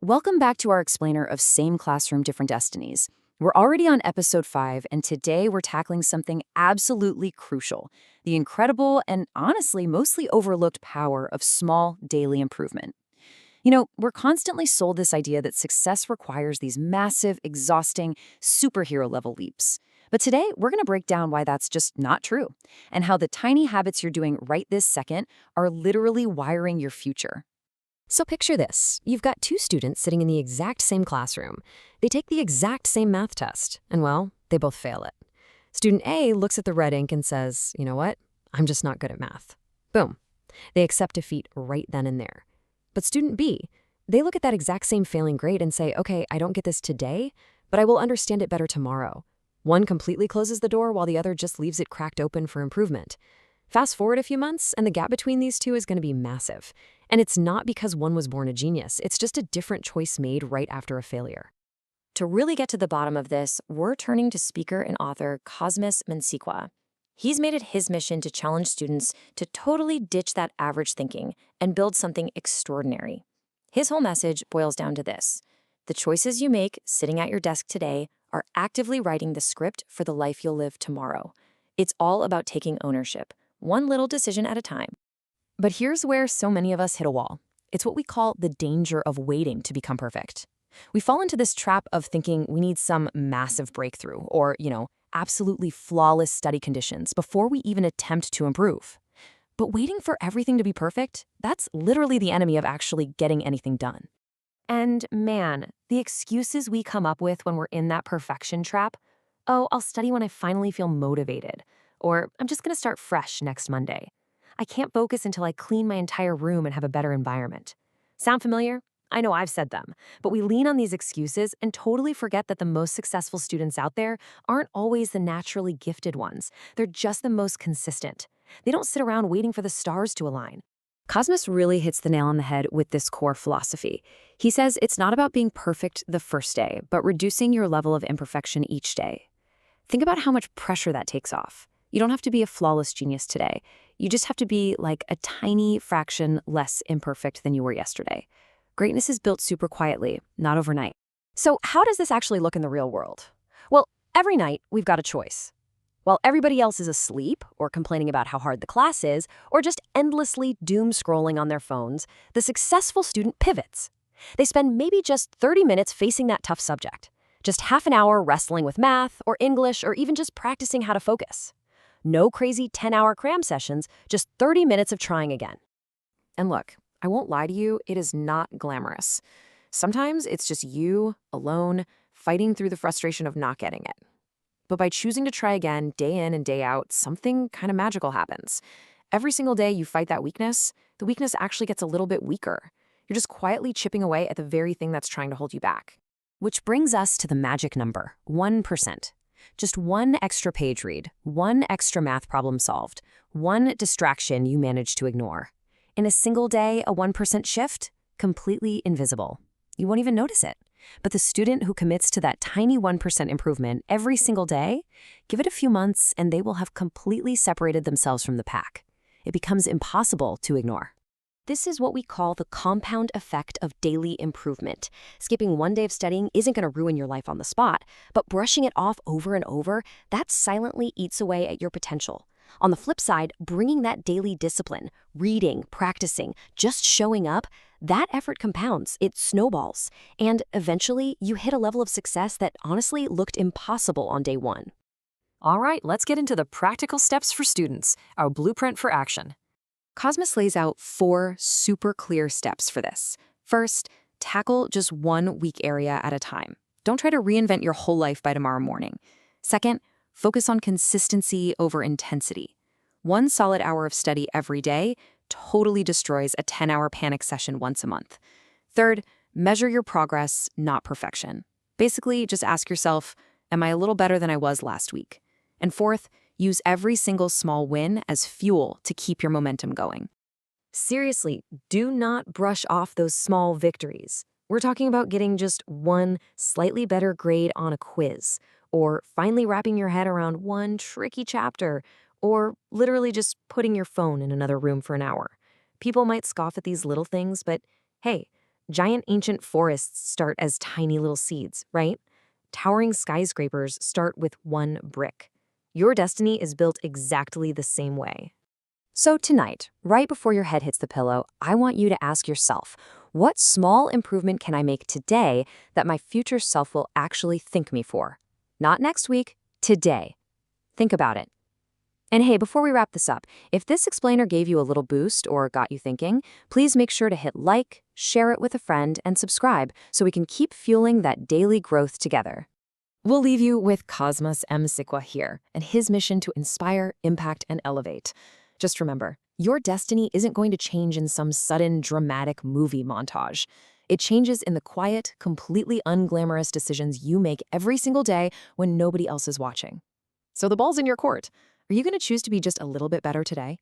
Welcome back to our explainer of Same Classroom, Different Destinies. We're already on episode 5, and today we're tackling something absolutely crucial: the incredible and honestly mostly overlooked power of small daily improvement. We're constantly sold this idea that success requires these massive, exhausting, superhero level leaps. But today, we're going to break down why that's just not true, and how the tiny habits you're doing right this second are literally wiring your future. So picture this. You've got two students sitting in the exact same classroom. They take the exact same math test, and well, they both fail it. Student A looks at the red ink and says, you know what? I'm just not good at math. Boom. They accept defeat right then and there. But student B, they look at that exact same failing grade and say, okay, I don't get this today, but I will understand it better tomorrow. One completely closes the door while the other just leaves it cracked open for improvement. Fast forward a few months, and the gap between these two is going to be massive. And it's not because one was born a genius, it's just a different choice made right after a failure. To really get to the bottom of this, we're turning to speaker and author Cosmas Mansikwa. He's made it his mission to challenge students to totally ditch that average thinking and build something extraordinary. His whole message boils down to this: the choices you make sitting at your desk today are actively writing the script for the life you'll live tomorrow. It's all about taking ownership, one little decision at a time. But here's where so many of us hit a wall. It's what we call the danger of waiting to become perfect. We fall into this trap of thinking we need some massive breakthrough or, absolutely flawless study conditions before we even attempt to improve. But waiting for everything to be perfect, that's literally the enemy of actually getting anything done. And man, the excuses we come up with when we're in that perfection trap: oh, I'll study when I finally feel motivated, or I'm just going to start fresh next Monday. I can't focus until I clean my entire room and have a better environment. Sound familiar? I know I've said them, but we lean on these excuses and totally forget that the most successful students out there aren't always the naturally gifted ones. They're just the most consistent. They don't sit around waiting for the stars to align. Cosmas really hits the nail on the head with this core philosophy. He says it's not about being perfect the first day, but reducing your level of imperfection each day. Think about how much pressure that takes off. You don't have to be a flawless genius today. You just have to be like a tiny fraction less imperfect than you were yesterday. Greatness is built super quietly, not overnight. So how does this actually look in the real world? Well, every night we've got a choice. While everybody else is asleep or complaining about how hard the class is or just endlessly doom scrolling on their phones, the successful student pivots. They spend maybe just 30 minutes facing that tough subject, just half an hour wrestling with math or English or even just practicing how to focus. No crazy 10-hour cram sessions, just 30 minutes of trying again. And look, I won't lie to you, it is not glamorous. Sometimes it's just you, alone, fighting through the frustration of not getting it. But by choosing to try again, day in and day out, something kind of magical happens. Every single day you fight that weakness, the weakness actually gets a little bit weaker. You're just quietly chipping away at the very thing that's trying to hold you back. Which brings us to the magic number, 1%. Just one extra page read, one extra math problem solved, one distraction you managed to ignore. In a single day, a 1% shift? Completely invisible. You won't even notice it. But the student who commits to that tiny 1% improvement every single day, give it a few months and they will have completely separated themselves from the pack. It becomes impossible to ignore. This is what we call the compound effect of daily improvement. Skipping one day of studying isn't going to ruin your life on the spot, but brushing it off over and over, that silently eats away at your potential. On the flip side, bringing that daily discipline, reading, practicing, just showing up, that effort compounds, it snowballs, and eventually you hit a level of success that honestly looked impossible on day one. All right, let's get into the practical steps for students, our blueprint for action. Cosmas lays out 4 super clear steps for this. First, tackle just one weak area at a time. Don't try to reinvent your whole life by tomorrow morning. Second, focus on consistency over intensity. 1 solid hour of study every day totally destroys a 10-hour panic session once a month. Third, measure your progress, not perfection. Basically, just ask yourself, am I a little better than I was last week? And fourth, use every single small win as fuel to keep your momentum going. Seriously, do not brush off those small victories. We're talking about getting just one slightly better grade on a quiz, or finally wrapping your head around one tricky chapter, or literally just putting your phone in another room for an hour. People might scoff at these little things, but hey, Giant ancient forests start as tiny little seeds, right? Towering skyscrapers start with one brick. Your destiny is built exactly the same way. So tonight, right before your head hits the pillow, I want you to ask yourself, what small improvement can I make today that my future self will actually thank me for? Not next week, today. Think about it. And hey, before we wrap this up, if this explainer gave you a little boost or got you thinking, please make sure to hit like, share it with a friend, and subscribe so we can keep fueling that daily growth together. We'll leave you with Cosmas M. Sikwa here and his mission to inspire, impact, and elevate. Just remember, your destiny isn't going to change in some sudden, dramatic movie montage. It changes in the quiet, completely unglamorous decisions you make every single day when nobody else is watching. So the ball's in your court. Are you going to choose to be just a little bit better today?